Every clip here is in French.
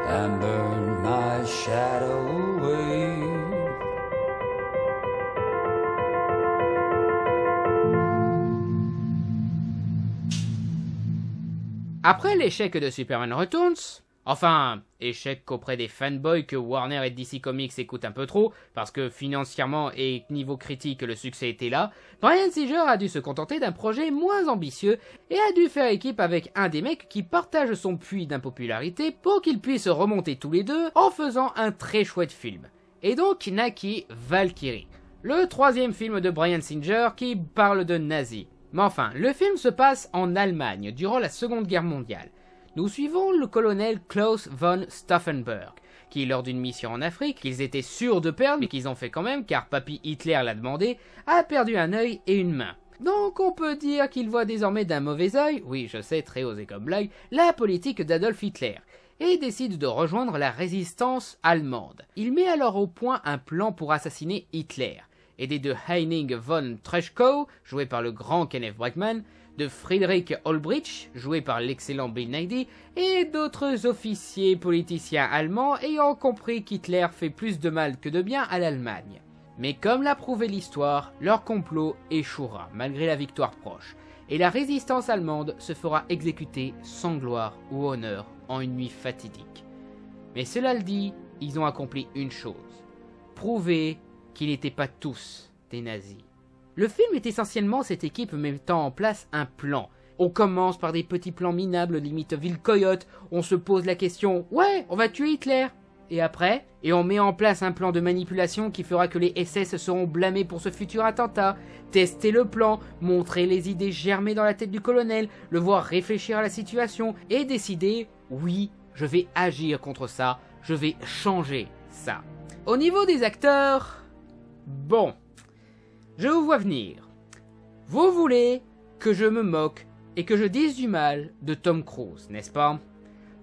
and burn my shadow away. Après l'échec de Superman Returns, enfin, échec auprès des fanboys que Warner et DC Comics écoutent un peu trop, parce que financièrement et niveau critique le succès était là, Bryan Singer a dû se contenter d'un projet moins ambitieux et a dû faire équipe avec un des mecs qui partage son puits d'impopularité pour qu'ils puissent remonter tous les deux en faisant un très chouette film. Et donc naquit Valkyrie, le troisième film de Bryan Singer qui parle de nazis. Mais enfin, le film se passe en Allemagne durant la Seconde Guerre mondiale. Nous suivons le colonel Klaus von Stauffenberg, qui lors d'une mission en Afrique, qu'ils étaient sûrs de perdre, mais qu'ils ont fait quand même car papy Hitler l'a demandé, a perdu un œil et une main. Donc on peut dire qu'il voit désormais d'un mauvais œil, oui je sais très osé comme blague, la politique d'Adolf Hitler, et décide de rejoindre la résistance allemande. Il met alors au point un plan pour assassiner Hitler, aidé de Henning von Treschkow, joué par le grand Kenneth Branagh, de Friedrich Olbrich, joué par l'excellent Bill Nighy, et d'autres officiers politiciens allemands ayant compris qu'Hitler fait plus de mal que de bien à l'Allemagne. Mais comme l'a prouvé l'histoire, leur complot échouera malgré la victoire proche, et la résistance allemande se fera exécuter sans gloire ou honneur en une nuit fatidique. Mais cela le dit, ils ont accompli une chose, prouver qu'ils n'étaient pas tous des nazis. Le film est essentiellement cette équipe mettant en place un plan. On commence par des petits plans minables, limite ville coyote, on se pose la question « Ouais, on va tuer Hitler !» Et après, on met en place un plan de manipulation qui fera que les SS seront blâmés pour ce futur attentat, tester le plan, montrer les idées germer dans la tête du colonel, le voir réfléchir à la situation et décider « Oui, je vais agir contre ça, je vais changer ça ». Au niveau des acteurs... Bon, je vous vois venir. Vous voulez que je me moque et que je dise du mal de Tom Cruise, n'est-ce pas?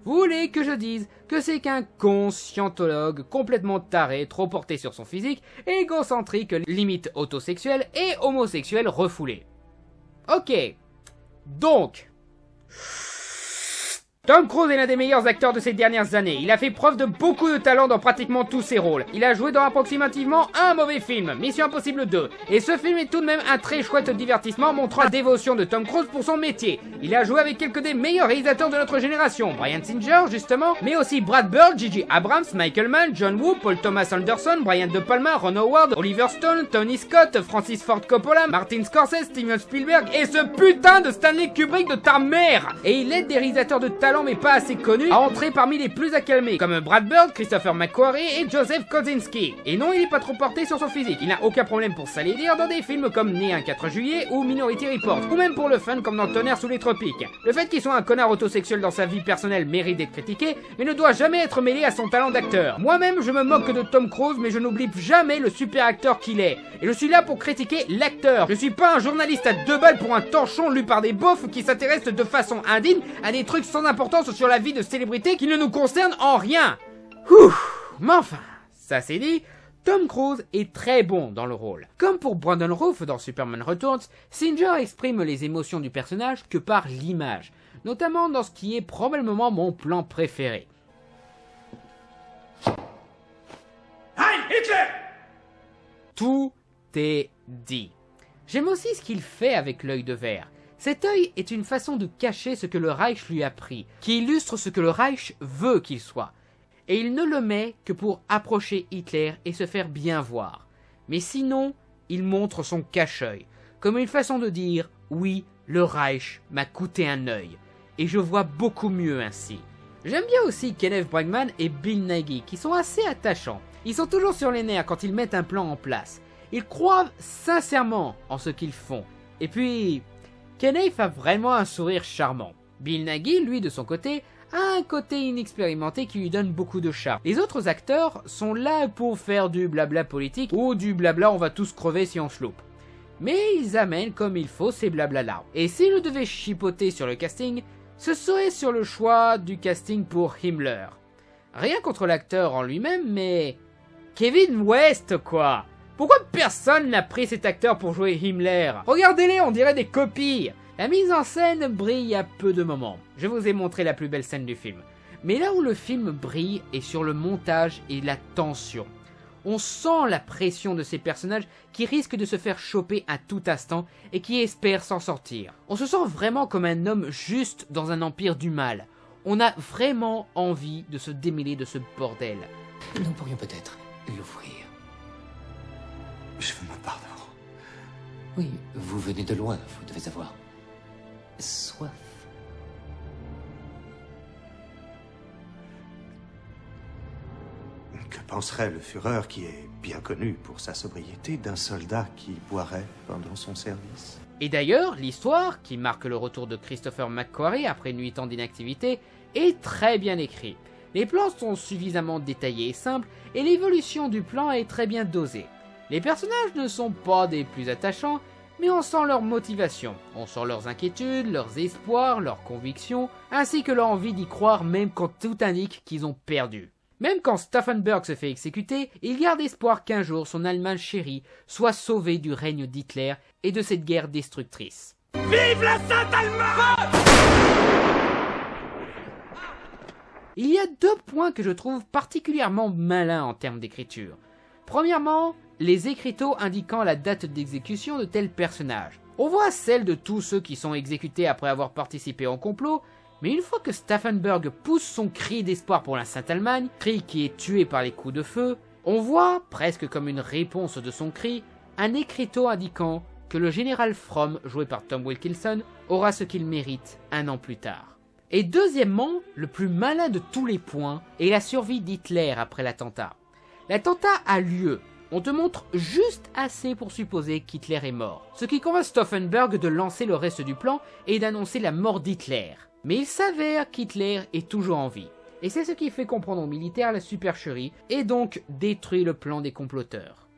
Vous voulez que je dise que c'est qu'un con scientologue complètement taré, trop porté sur son physique, égocentrique, limite autosexuel et homosexuel refoulé. Ok, donc... Tom Cruise est l'un des meilleurs acteurs de ces dernières années. Il a fait preuve de beaucoup de talent dans pratiquement tous ses rôles. Il a joué dans approximativement un mauvais film, Mission Impossible 2. Et ce film est tout de même un très chouette divertissement montrant la dévotion de Tom Cruise pour son métier. Il a joué avec quelques des meilleurs réalisateurs de notre génération. Bryan Singer, justement, mais aussi Brad Bird, J.J. Abrams, Michael Mann, John Woo, Paul Thomas Anderson, Brian De Palma, Ron Howard, Oliver Stone, Tony Scott, Francis Ford Coppola, Martin Scorsese, Steven Spielberg et ce putain de Stanley Kubrick de ta mère. Et il aide des réalisateurs de talent mais pas assez connus à entrer parmi les plus acclamés, comme Brad Bird, Christopher McQuarrie et Joseph Kosinski. Et non, il est pas trop porté sur son physique, il n'a aucun problème pour s'aller dire dans des films comme Né un 4 juillet ou Minority Report, ou même pour le fun comme dans Tonnerre sous les tropiques. Le fait qu'il soit un connard autosexuel dans sa vie personnelle mérite d'être critiqué, mais ne doit jamais être mêlé à son talent d'acteur. Moi-même, je me moque de Tom Cruise, mais je n'oublie jamais le super acteur qu'il est. Et je suis là pour critiquer l'acteur. Je suis pas un journaliste à 2 balles pour un torchon lu par des beaufs qui s'intéressent de façon indigne à des trucs sans importance sur la vie de célébrités qui ne nous concernent en rien. Mais enfin, ça c'est dit, Tom Cruise est très bon dans le rôle. Comme pour Brandon Routh dans Superman Returns, Singer exprime les émotions du personnage que par l'image, notamment dans ce qui est probablement mon plan préféré. Heil Hitler! Tout est dit. J'aime aussi ce qu'il fait avec l'œil de verre. Cet œil est une façon de cacher ce que le Reich lui a pris, qui illustre ce que le Reich veut qu'il soit. Et il ne le met que pour approcher Hitler et se faire bien voir. Mais sinon, il montre son cache-œil, comme une façon de dire « Oui, le Reich m'a coûté un œil, et je vois beaucoup mieux ainsi ». J'aime bien aussi Kenneth Branagh et Bill Nighy, qui sont assez attachants. Ils sont toujours sur les nerfs quand ils mettent un plan en place. Ils croient sincèrement en ce qu'ils font. Et puis... Kenneth a vraiment un sourire charmant. Bill Nighy, lui, de son côté, a un côté inexpérimenté qui lui donne beaucoup de charme. Les autres acteurs sont là pour faire du blabla politique ou du blabla on va tous crever si on se loupe. Mais ils amènent comme il faut ces blabla-là. Et si je devais chipoter sur le casting, ce serait sur le choix du casting pour Himmler. Rien contre l'acteur en lui-même, mais... Kevin West, quoi! Pourquoi personne n'a pris cet acteur pour jouer Himmler? Regardez-les, on dirait des copies. La mise en scène brille à peu de moments. Je vous ai montré la plus belle scène du film. Mais là où le film brille est sur le montage et la tension. On sent la pression de ces personnages qui risquent de se faire choper à tout instant et qui espèrent s'en sortir. On se sent vraiment comme un homme juste dans un empire du mal. On a vraiment envie de se démêler de ce bordel. Nous pourrions peut-être l'ouvrir. Je veux mon pardon. Oui, vous venez de loin, vous devez avoir soif. Que penserait le Führer, qui est bien connu pour sa sobriété, d'un soldat qui boirait pendant son service? Et d'ailleurs, l'histoire, qui marque le retour de Christopher McQuarrie après 8 ans d'inactivité, est très bien écrite. Les plans sont suffisamment détaillés et simples, et l'évolution du plan est très bien dosée. Les personnages ne sont pas des plus attachants, mais on sent leur motivation, on sent leurs inquiétudes, leurs espoirs, leurs convictions, ainsi que leur envie d'y croire même quand tout indique qu'ils ont perdu. Même quand Stauffenberg se fait exécuter, il garde espoir qu'un jour son Allemagne chérie soit sauvée du règne d'Hitler et de cette guerre destructrice. Vive la Sainte-Allemagne! Il y a 2 points que je trouve particulièrement malins en termes d'écriture. Premièrement, les écriteaux indiquant la date d'exécution de tel personnage. On voit celle de tous ceux qui sont exécutés après avoir participé au complot, mais une fois que Stauffenberg pousse son cri d'espoir pour la Sainte-Allemagne, cri qui est tué par les coups de feu, on voit, presque comme une réponse de son cri, un écriteau indiquant que le général Fromm, joué par Tom Wilkinson, aura ce qu'il mérite 1 an plus tard. Et deuxièmement, le plus malin de tous les points est la survie d'Hitler après l'attentat. L'attentat a lieu, on te montre juste assez pour supposer qu'Hitler est mort, ce qui convainc Stauffenberg de lancer le reste du plan et d'annoncer la mort d'Hitler. Mais il s'avère qu'Hitler est toujours en vie, et c'est ce qui fait comprendre aux militaires la supercherie et donc détruit le plan des comploteurs.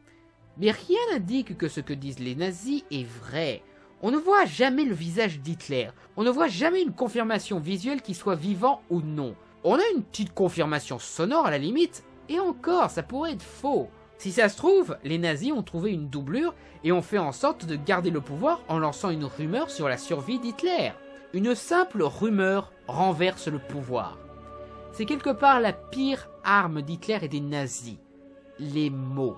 Mais rien n'indique que ce que disent les nazis est vrai. On ne voit jamais le visage d'Hitler, on ne voit jamais une confirmation visuelle qu'il soit vivant ou non. On a une petite confirmation sonore à la limite, et encore, ça pourrait être faux. Si ça se trouve, les nazis ont trouvé une doublure et ont fait en sorte de garder le pouvoir en lançant une rumeur sur la survie d'Hitler. Une simple rumeur renverse le pouvoir. C'est quelque part la pire arme d'Hitler et des nazis. Les mots.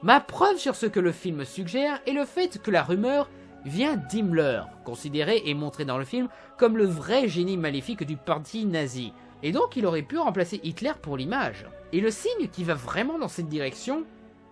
Ma preuve sur ce que le film suggère est le fait que la rumeur vient d'Himmler, considéré et montré dans le film comme le vrai génie maléfique du parti nazi. Et donc il aurait pu remplacer Hitler pour l'image. Et le signe qui va vraiment dans cette direction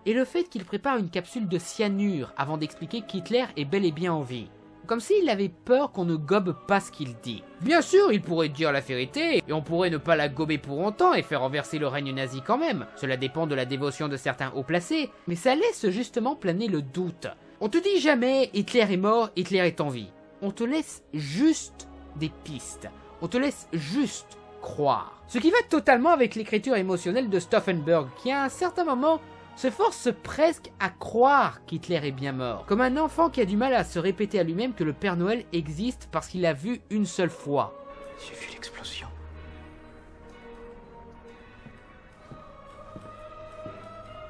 est le fait qu'il prépare une capsule de cyanure avant d'expliquer qu'Hitler est bel et bien en vie. Comme s'il avait peur qu'on ne gobe pas ce qu'il dit. Bien sûr, il pourrait dire la vérité, et on pourrait ne pas la gober pour autant et faire renverser le règne nazi quand même. Cela dépend de la dévotion de certains hauts placés, mais ça laisse justement planer le doute. On te dit jamais Hitler est mort, Hitler est en vie. On te laisse juste des pistes. On te laisse juste croire. Ce qui va totalement avec l'écriture émotionnelle de Stauffenberg, qui à un certain moment se force presque à croire qu'Hitler est bien mort. Comme un enfant qui a du mal à se répéter à lui-même que le Père Noël existe parce qu'il l'a vu une seule fois. J'ai vu l'explosion.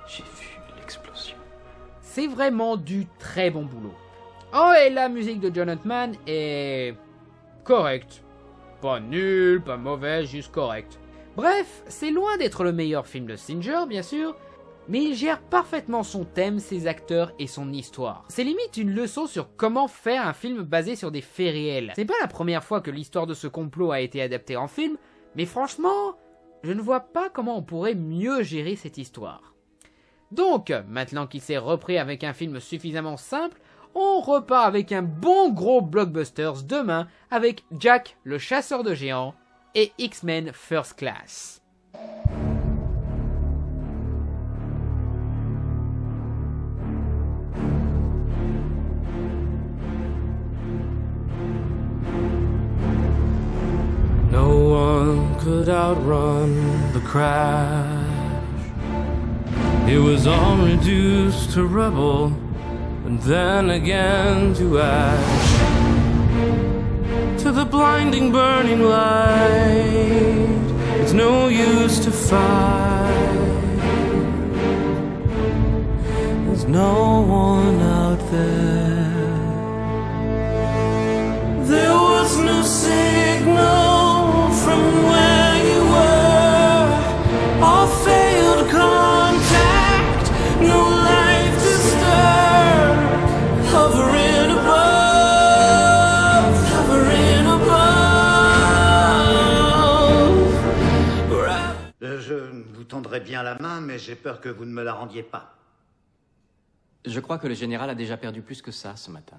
J'ai vu l'explosion. C'est vraiment du très bon boulot. Oh, et la musique de John Huntman est correcte. Pas nulle, pas mauvaise, juste correcte. Bref, c'est loin d'être le meilleur film de Singer, bien sûr, mais il gère parfaitement son thème, ses acteurs et son histoire. C'est limite une leçon sur comment faire un film basé sur des faits réels. C'est pas la première fois que l'histoire de ce complot a été adaptée en film, mais franchement, je ne vois pas comment on pourrait mieux gérer cette histoire. Donc, maintenant qu'il s'est repris avec un film suffisamment simple, on repart avec un bon gros blockbusters demain avec Jack le chasseur de géants et X-Men First Class. No one could outrun the crash. It was all reduced to rubble, and then again to ash. To the blinding burning light, it's no use to fight. There's no one out there. There was no signal from where you were. rendrai bien la main, mais j'ai peur que vous ne me la rendiez pas. Je crois que le général a déjà perdu plus que ça ce matin.